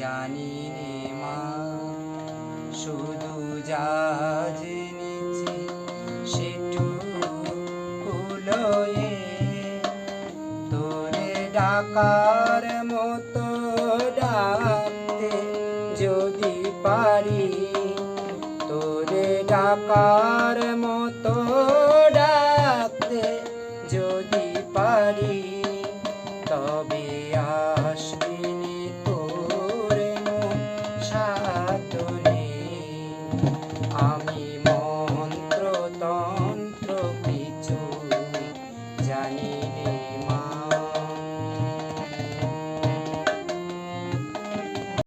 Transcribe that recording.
জানি নে মা, শুধু যা জেনেছি সেটুকু লয়ে তোরে ডাকার মতো ডাকতে যদি পারি, তোরে ডাকার মতো